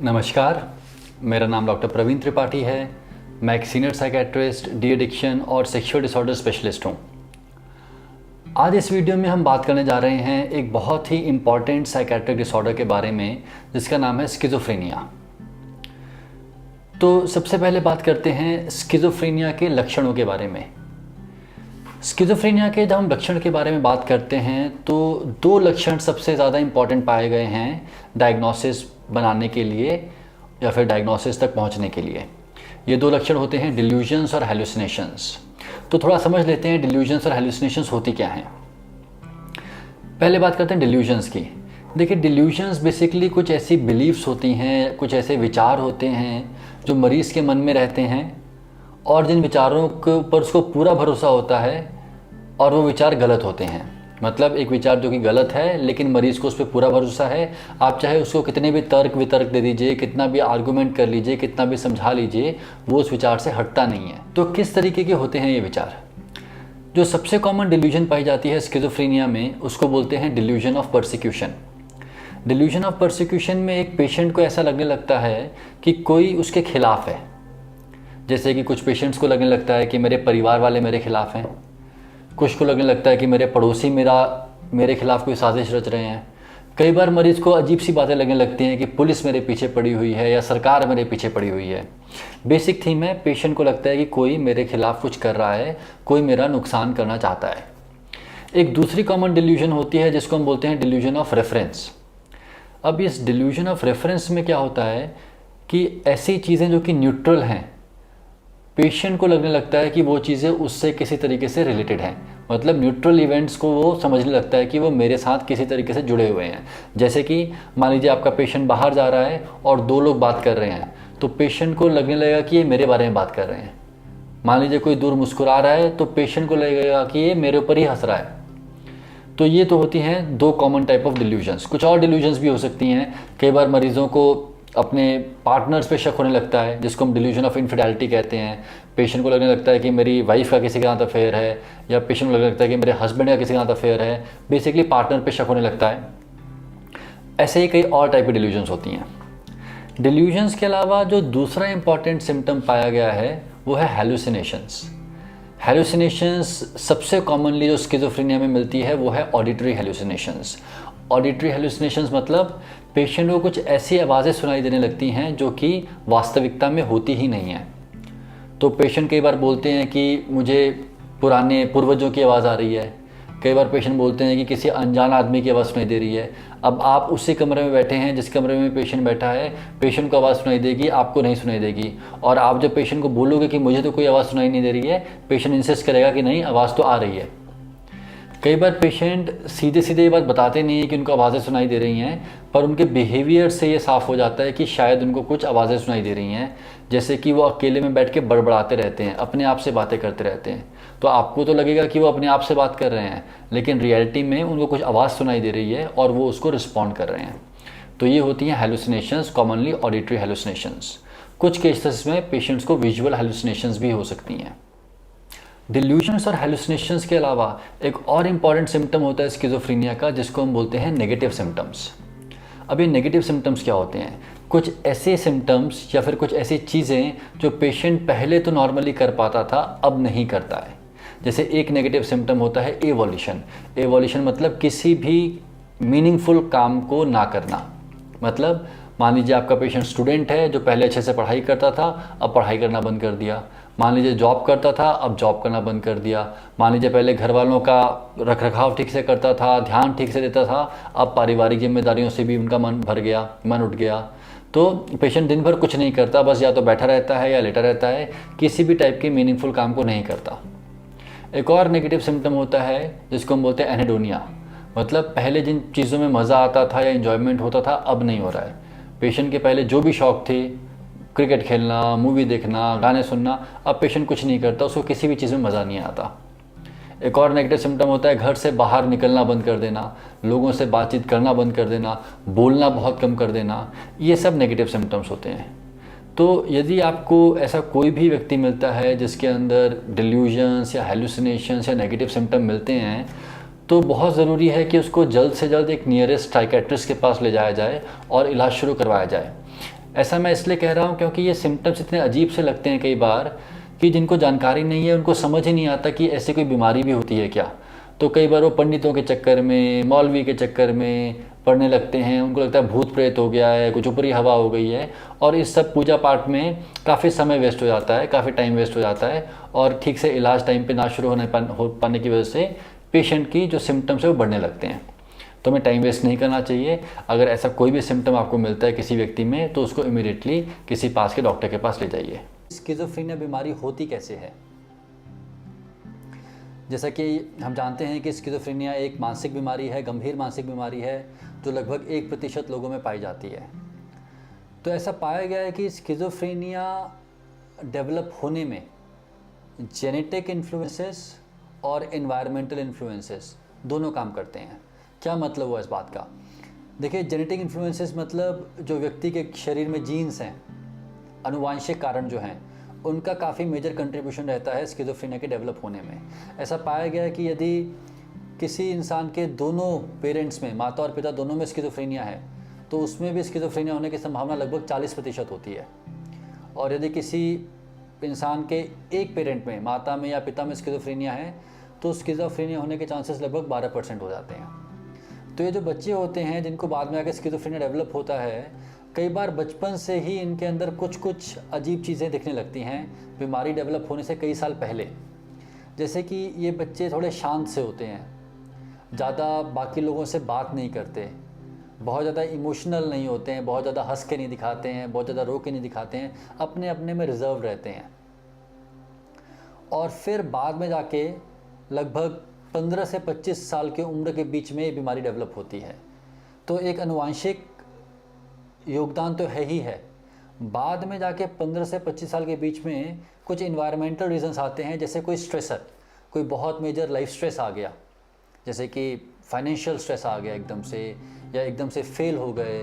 नमस्कार, मेरा नाम डॉक्टर प्रवीण त्रिपाठी है। मैं एक सीनियर साइकेट्रिस्ट, डी एडिक्शन और सेक्सुअल डिसऑर्डर स्पेशलिस्ट हूँ। आज इस वीडियो में हम बात करने जा रहे हैं एक बहुत ही इम्पॉर्टेंट साइकेट्रिक डिसऑर्डर के बारे में, जिसका नाम है स्किज़ोफ्रेनिया। तो सबसे पहले बात करते हैं स्किज़ोफ्रेनिया के लक्षणों के बारे में। स्किज़ोफ्रेनिया के जब हम लक्षण के बारे में बात करते हैं तो दो लक्षण सबसे ज़्यादा इम्पॉर्टेंट पाए गए हैं डायग्नोसिस बनाने के लिए या फिर डायग्नोसिस तक पहुंचने के लिए। ये दो लक्षण होते हैं डिल्यूजन्स और हेलुसिनेशंस। तो थोड़ा समझ लेते हैं डिल्यूजन्स और हेलुसिनेशंस होती क्या हैं। पहले बात करते हैं डिल्यूजन्स की। देखिए, डिल्यूजन्स बेसिकली कुछ ऐसी बिलीव्स होती हैं, कुछ ऐसे विचार होते हैं जो मरीज़ के मन में रहते हैं और जिन विचारों के ऊपर उसको पूरा भरोसा होता है और वो विचार गलत होते हैं। मतलब एक विचार जो कि गलत है लेकिन मरीज़ को उस पर पूरा भरोसा है। आप चाहे उसको कितने भी तर्क वितर्क दे दीजिए, कितना भी आर्गूमेंट कर लीजिए, कितना भी समझा लीजिए, वो उस विचार से हटता नहीं है। तो किस तरीके के होते हैं ये विचार? जो सबसे कॉमन डिल्यूजन पाई जाती है स्किज़ोफ्रेनिया में, उसको बोलते हैं delusion of persecution. Delusion of persecution में एक पेशेंट को ऐसा लगने लगता है कि कोई उसके खिलाफ है। जैसे कि कुछ पेशेंट्स को लगने लगता है कि मेरे परिवार वाले मेरे खिलाफ हैं, कुछ को लगने लगता है कि मेरे पड़ोसी मेरे खिलाफ कोई साजिश रच रहे हैं। कई बार मरीज़ को अजीब सी बातें लगने लगती हैं कि पुलिस मेरे पीछे पड़ी हुई है या सरकार मेरे पीछे पड़ी हुई है। बेसिक थीम है, पेशेंट को लगता है कि कोई मेरे खिलाफ कुछ कर रहा है, कोई मेरा नुकसान करना चाहता है। एक दूसरी कॉमन डिल्यूजन होती है जिसको हम बोलते हैं डिल्यूजन ऑफ रेफरेंस। अब इस डिल्यूजन ऑफ रेफरेंस में क्या होता है कि ऐसी चीज़ें जो कि न्यूट्रल हैं, पेशेंट को लगने लगता है कि वो चीज़ें उससे किसी तरीके से रिलेटेड हैं। मतलब न्यूट्रल इवेंट्स को वो समझने लगता है कि वो मेरे साथ किसी तरीके से जुड़े हुए हैं। जैसे कि मान लीजिए आपका पेशेंट बाहर जा रहा है और दो लोग बात कर रहे हैं, तो पेशेंट को लगने लगेगा कि ये मेरे बारे में बात कर रहे हैं। मान लीजिए कोई दूर मुस्कुरा रहा है तो पेशेंट को लगेगा कि ये मेरे ऊपर ही हंस रहा है। तो ये तो होती हैं दो कॉमन टाइप ऑफ डिल्यूजन्स। कुछ और डिल्यूजन्स भी हो सकती हैं। कई बार मरीजों को अपने पार्टनर्स पे शक होने लगता है, जिसको हम डिल्यूजन ऑफ इनफिडेलिटी कहते हैं। पेशेंट को लगने लगता है कि मेरी वाइफ का किसी के साथ अफेयर है, या पेशेंट को लगने लगता है कि मेरे हस्बैंड का किसी के साथ अफेयर है। बेसिकली पार्टनर पे शक होने लगता है। ऐसे ही कई और टाइप की डिल्यूजन्स होती हैं। डिल्यूजन्स के अलावा जो दूसरा इंपॉर्टेंट सिम्टम पाया गया है वो है हेलुसिनेशंस। हेलुसिनेशंस सबसे कॉमनली जो स्किज़ोफ्रेनिया में मिलती है वो है ऑडिटरी हेलुसिनेशंस। ऑडिटरी हेलुसिनेशंस मतलब पेशेंट को कुछ ऐसी आवाज़ें सुनाई देने लगती हैं जो कि वास्तविकता में होती ही नहीं है। तो पेशेंट कई बार बोलते हैं कि मुझे पुराने पूर्वजों की आवाज़ आ रही है। कई बार पेशेंट बोलते हैं कि किसी अनजान आदमी की आवाज़ सुनाई दे रही है। अब आप उसी कमरे में बैठे हैं जिस कमरे में पेशेंट बैठा है, पेशेंट को आवाज़ सुनाई देगी, आपको नहीं सुनाई देगी। और आप जब पेशेंट को बोलोगे कि मुझे तो कोई आवाज़ सुनाई नहीं दे रही है, पेशेंट इंसिस्ट करेगा कि नहीं, आवाज़ तो आ रही है। कई बार पेशेंट सीधे सीधे ये बात बताते नहीं हैं कि उनको आवाज़ें सुनाई दे रही हैं, पर उनके बिहेवियर से ये साफ़ हो जाता है कि शायद उनको कुछ आवाज़ें सुनाई दे रही हैं। जैसे कि वो अकेले में बैठ के बड़बड़ाते रहते हैं, अपने आप से बातें करते रहते हैं। तो आपको तो लगेगा कि वो अपने आप से बात कर रहे हैं, लेकिन रियलिटी में उनको कुछ आवाज़ सुनाई दे रही है और वो उसको रिस्पॉन्ड कर रहे हैं। तो ये होती हैं हेलुसिनेशंस, कॉमनली ऑडिटरी हेलुसिनेशंस। कुछ केसेस में पेशेंट्स को विजुअल हेलुसिनेशंस भी हो सकती हैं। डिल्यूजन्स और हेलुसिनेशंस के अलावा एक और इम्पॉर्टेंट सिम्टम होता है स्किज़ोफ्रेनिया का, जिसको हम बोलते हैं नेगेटिव सिम्टम्स। अब ये नेगेटिव सिम्टम्स क्या होते हैं? कुछ ऐसे सिम्टम्स या फिर कुछ ऐसी चीज़ें जो पेशेंट पहले तो नॉर्मली कर पाता था, अब नहीं करता है। जैसे एक नेगेटिव सिम्टम होता है एवोल्यूशन। एवोल्यूशन मतलब किसी भी मीनिंगफुल काम को ना करना। मतलब मान लीजिए आपका पेशेंट स्टूडेंट है जो पहले अच्छे से पढ़ाई करता था, अब पढ़ाई करना बंद कर दिया। मान लीजिए जॉब करता था, अब जॉब करना बंद कर दिया। मान लीजिए पहले घर वालों का रखरखाव ठीक से करता था, ध्यान ठीक से देता था, अब पारिवारिक जिम्मेदारियों से भी उनका मन उठ गया। तो पेशेंट दिन भर कुछ नहीं करता, बस या तो बैठा रहता है या लेटा रहता है, किसी भी टाइप के मीनिंगफुल काम को नहीं करता। एक और नेगेटिव सिम्टम होता है जिसको हम बोलते हैं एनेडोनिया। मतलब पहले जिन चीज़ों में मज़ा आता था या इन्जॉयमेंट होता था, अब नहीं हो रहा है। पेशेंट के पहले जो भी शौक़ थे, क्रिकेट खेलना, मूवी देखना, गाने सुनना, अब पेशेंट कुछ नहीं करता, उसको किसी भी चीज़ में मज़ा नहीं आता। एक और नेगेटिव सिम्टम होता है घर से बाहर निकलना बंद कर देना, लोगों से बातचीत करना बंद कर देना, बोलना बहुत कम कर देना। ये सब नेगेटिव सिम्टम्स होते हैं। तो यदि आपको ऐसा कोई भी व्यक्ति मिलता है जिसके अंदर डिल्यूजन्स या हेलुसिनेशंस या नेगेटिव सिम्टम मिलते हैं, तो बहुत ज़रूरी है कि उसको जल्द से जल्द एक नियरेस्ट साइकेट्रिस्ट के पास ले जाया जाए और इलाज शुरू करवाया जाए। ऐसा मैं इसलिए कह रहा हूँ क्योंकि ये सिम्टम्स इतने अजीब से लगते हैं कई बार कि जिनको जानकारी नहीं है उनको समझ ही नहीं आता कि ऐसी कोई बीमारी भी होती है क्या। तो कई बार वो पंडितों के चक्कर में, मौलवी के चक्कर में पढ़ने लगते हैं, उनको लगता है भूत प्रेत हो गया है, कुछ ऊपरी हवा हो गई है, और इस सब पूजा पाठ में काफ़ी समय वेस्ट हो जाता है, काफ़ी टाइम वेस्ट हो जाता है, और ठीक से इलाज टाइम पे ना शुरू हो पाने की वजह से पेशेंट की जो सिम्टम्स है वो बढ़ने लगते हैं। तो हमें टाइम वेस्ट नहीं करना चाहिए। अगर ऐसा कोई भी सिम्टम आपको मिलता है किसी व्यक्ति में तो उसको इमीडिएटली किसी पास के डॉक्टर के पास ले जाइए। स्किज़ोफ्रेनिया बीमारी होती कैसे है? जैसा कि हम जानते हैं कि स्किज़ोफ्रेनिया एक मानसिक बीमारी है, गंभीर मानसिक बीमारी है, जो लगभग 1% लोगों में पाई जाती है। तो ऐसा पाया गया है कि स्किज़ोफ्रेनिया डेवलप होने में जेनेटिक इन्फ्लुएंसेस और एनवायरमेंटल इन्फ्लुएंसेस दोनों काम करते हैं। क्या मतलब हुआ इस बात का? देखिए, जेनेटिक इन्फ्लुएंसेस मतलब जो व्यक्ति के शरीर में जीन्स हैं, अनुवांशिक कारण जो हैं, उनका काफ़ी मेजर कंट्रीब्यूशन रहता है स्किज़ोफ्रेनिया के डेवलप होने में। ऐसा पाया गया है कि यदि किसी इंसान के दोनों पेरेंट्स में, माता और पिता दोनों में स्किज़ोफ्रेनिया है, तो उसमें भी स्किज़ोफ्रेनिया होने की संभावना लगभग 40% होती है। और यदि किसी इंसान के एक पेरेंट में, माता में या पिता में स्किज़ोफ्रेनिया है, तो स्किज़ोफ्रेनिया होने के चांसेस लगभग 12% हो जाते हैं। तो ये जो बच्चे होते हैं जिनको बाद में आकर स्किज़ोफ्रेनिया डेवलप होता है, कई बार बचपन से ही इनके अंदर कुछ अजीब चीज़ें दिखने लगती हैं बीमारी डेवलप होने से कई साल पहले। जैसे कि ये बच्चे थोड़े शांत से होते हैं, ज़्यादा बाकी लोगों से बात नहीं करते, बहुत ज़्यादा इमोशनल नहीं होते हैं, बहुत ज़्यादा हंस के नहीं दिखाते हैं, बहुत ज़्यादा रो के नहीं दिखाते हैं, अपने अपने में रिजर्व रहते हैं। और फिर बाद में जाके लगभग 15 से 25 साल की उम्र के बीच में ये बीमारी डेवलप होती है। तो एक अनुवांशिक योगदान तो है ही है। बाद में जाके 15 से 25 साल के बीच में कुछ इन्वायरमेंटल रीजंस आते हैं, जैसे कोई स्ट्रेसर, कोई बहुत मेजर लाइफ स्ट्रेस आ गया, जैसे कि फाइनेंशियल स्ट्रेस आ गया एकदम से, या एकदम से फेल हो गए,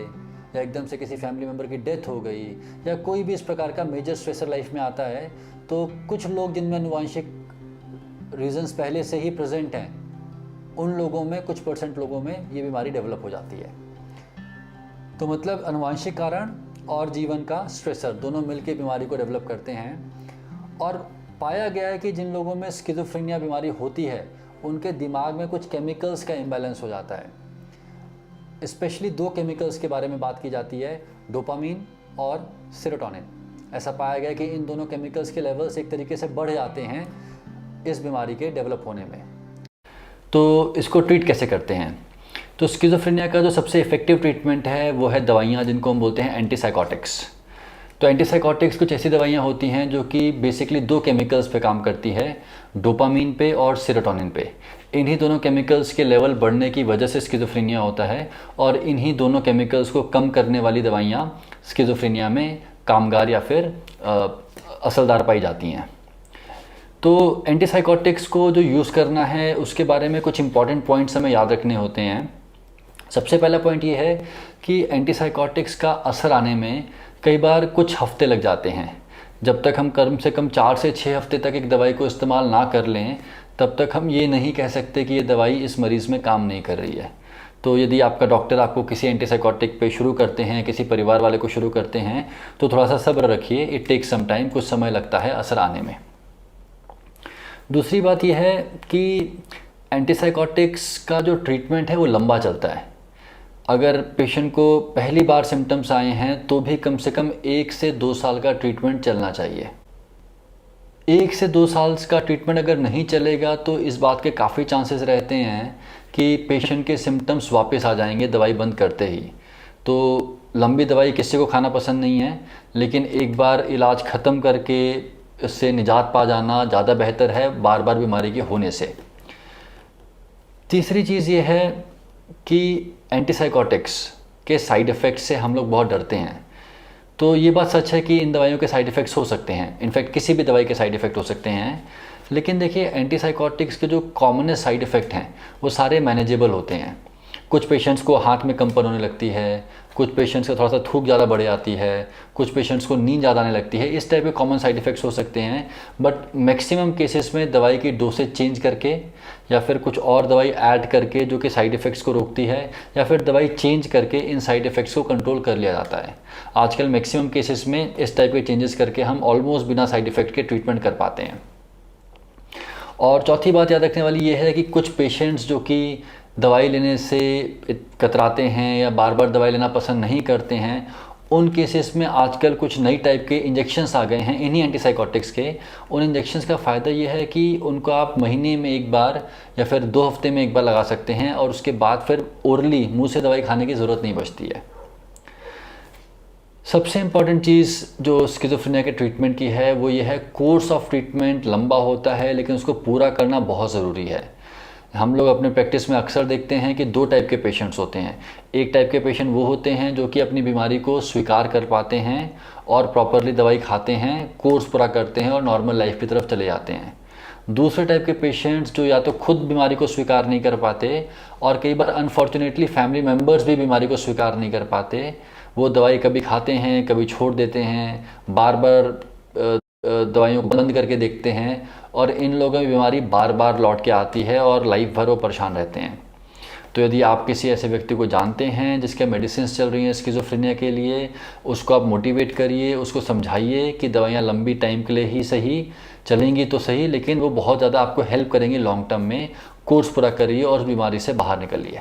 या एकदम से किसी फैमिली मेम्बर की डेथ हो गई, या कोई भी इस प्रकार का मेजर स्ट्रेसर लाइफ में आता है। तो कुछ लोग जिनमें अनुवांशिक रीजंस पहले से ही प्रेजेंट हैं, उन लोगों में, कुछ % लोगों में ये बीमारी डेवलप हो जाती है। तो मतलब अनुवांशिक कारण और जीवन का स्ट्रेसर दोनों मिलकर बीमारी को डेवलप करते हैं। और पाया गया है कि जिन लोगों में स्किज़ोफ्रेनिया बीमारी होती है उनके दिमाग में कुछ केमिकल्स का इम्बैलेंस हो जाता है। स्पेशली 2 केमिकल्स के बारे में बात की जाती है, डोपामीन और सेरोटोनिन। ऐसा पाया गया कि इन दोनों केमिकल्स के लेवल्स एक तरीके से बढ़ जाते हैं इस बीमारी के डेवलप होने में। तो इसको ट्रीट कैसे करते हैं? तो स्किज़ोफ्रेनिया का जो सबसे इफ़ेक्टिव ट्रीटमेंट है वो है दवाइयाँ, जिनको हम बोलते हैं एंटीसाइकोटिक्स। तो एंटीसाइकोटिक्स कुछ ऐसी दवाइयाँ होती हैं जो कि बेसिकली 2 केमिकल्स पे काम करती है, डोपामीन पे और सेरोटोनिन पे। इन्हीं दोनों केमिकल्स के लेवल बढ़ने की वजह से स्किज़ोफ्रेनिया होता है, और इन्हीं दोनों केमिकल्स को कम करने वाली दवाइयाँ स्किज़ोफ्रेनिया में कामगार या फिर असरदार पाई जाती हैं। तो एंटीसाइकोटिक्स को जो यूज़ करना है उसके बारे में कुछ इंपॉर्टेंट पॉइंट्स हमें याद रखने होते हैं। सबसे पहला पॉइंट ये है कि एंटीसाइकोटिक्स का असर आने में कई बार कुछ हफ्ते लग जाते हैं। जब तक हम कम से कम 4 से 6 हफ्ते तक एक दवाई को इस्तेमाल ना कर लें, तब तक हम ये नहीं कह सकते कि ये दवाई इस मरीज़ में काम नहीं कर रही है। तो यदि आपका डॉक्टर आपको किसी एंटीसाइकोटिक पे शुरू करते हैं, किसी परिवार वाले को शुरू करते हैं, तो थोड़ा सा सब्र रखिए, इट टेक्स सम टाइम, कुछ समय लगता है असर आने में। दूसरी बात यह है कि एंटीसाइकोटिक्स का जो ट्रीटमेंट है वो लंबा चलता है। अगर पेशेंट को पहली बार सिम्टम्स आए हैं तो भी कम से कम 1 से 2 साल का ट्रीटमेंट चलना चाहिए। 1 से 2 साल का ट्रीटमेंट अगर नहीं चलेगा तो इस बात के काफ़ी चांसेस रहते हैं कि पेशेंट के सिम्टम्स वापस आ जाएंगे दवाई बंद करते ही। तो लंबी दवाई किसी को खाना पसंद नहीं है, लेकिन एक बार इलाज ख़त्म करके इससे निजात पा जाना ज़्यादा बेहतर है बार बार बीमारी के होने से। तीसरी चीज़ ये है कि एंटीसाइकोटिक्स के साइड इफ़ेक्ट्स से हम लोग बहुत डरते हैं। तो ये बात सच है कि इन दवाइयों के साइड इफ़ेक्ट्स हो सकते हैं, इनफैक्ट किसी भी दवाई के साइड इफ़ेक्ट हो सकते हैं। लेकिन देखिए, एंटीसाइकोटिक्स के जो कॉमनेस्ट साइड इफ़ेक्ट हैं वो सारे मैनेजेबल होते हैं। कुछ पेशेंट्स को हाथ में कंपन होने लगती है, कुछ पेशेंट्स का थोड़ा सा थूक ज़्यादा बढ़ जाती है, कुछ पेशेंट्स को नींद ज़्यादा आने लगती है। इस टाइप के कॉमन साइड इफ़ेक्ट्स हो सकते हैं। बट मैक्सिमम केसेस में दवाई की डोसेज चेंज करके या फिर कुछ और दवाई ऐड करके जो कि साइड इफ़ेक्ट्स को रोकती है, या फिर दवाई चेंज करके इन साइड इफ़ेक्ट्स को कंट्रोल कर लिया जाता है। आजकल मैक्सिमम केसेस में इस टाइप के चेंजेस करके हम ऑलमोस्ट बिना साइड इफ़ेक्ट के ट्रीटमेंट कर पाते हैं। और चौथी बात याद रखने वाली ये है कि कुछ पेशेंट्स जो कि दवाई लेने से कतराते हैं या बार बार दवाई लेना पसंद नहीं करते हैं, उन केसेस में आजकल कुछ नई टाइप के इंजेक्शंस आ गए हैं इन्हीं एंटीसाइकोटिक्स के। उन इंजेक्शंस का फ़ायदा ये है कि उनको आप महीने में एक बार या फिर 2 हफ्ते में एक बार लगा सकते हैं, और उसके बाद फिर ओरली मुंह से दवाई खाने की ज़रूरत नहीं बचती है। सबसे इम्पॉर्टेंट चीज़ जो स्किज़ोफ्रेनिया के ट्रीटमेंट की है वो ये है, कोर्स ऑफ ट्रीटमेंट लंबा होता है लेकिन उसको पूरा करना बहुत ज़रूरी है। हम लोग अपने प्रैक्टिस में अक्सर देखते हैं कि 2 टाइप के पेशेंट्स होते हैं। एक टाइप के पेशेंट वो होते हैं जो कि अपनी बीमारी को स्वीकार कर पाते हैं और प्रॉपरली दवाई खाते हैं, कोर्स पूरा करते हैं और नॉर्मल लाइफ की तरफ चले जाते हैं। दूसरे टाइप के पेशेंट्स जो या तो खुद बीमारी को स्वीकार नहीं कर पाते, और कई बार अनफॉर्चुनेटली फैमिली मेम्बर्स भी बीमारी को स्वीकार नहीं कर पाते। वो दवाई कभी खाते हैं, कभी छोड़ देते हैं, बार बार दवाइयों को बंद करके देखते हैं, और इन लोगों में बीमारी बार बार लौट के आती है और लाइफ भर वो परेशान रहते हैं। तो यदि आप किसी ऐसे व्यक्ति को जानते हैं जिसके मेडिसिन चल रही हैं स्किज़ोफ्रेनिया के लिए, उसको आप मोटिवेट करिए, उसको समझाइए कि दवाइयाँ लंबी टाइम के लिए ही सही चलेंगी तो सही, लेकिन वो बहुत ज़्यादा आपको हेल्प करेंगी लॉन्ग टर्म में। कोर्स पूरा करिए और उस बीमारी से बाहर निकलिए।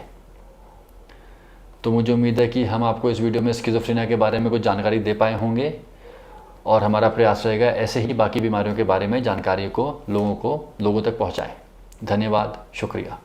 तो मुझे उम्मीद है कि हम आपको इस वीडियो में स्किज़ोफ्रेनिया के बारे में कुछ जानकारी दे पाए होंगे, और हमारा प्रयास रहेगा ऐसे ही बाकी बीमारियों के बारे में जानकारी को लोगों तक पहुंचाएं। धन्यवाद, शुक्रिया।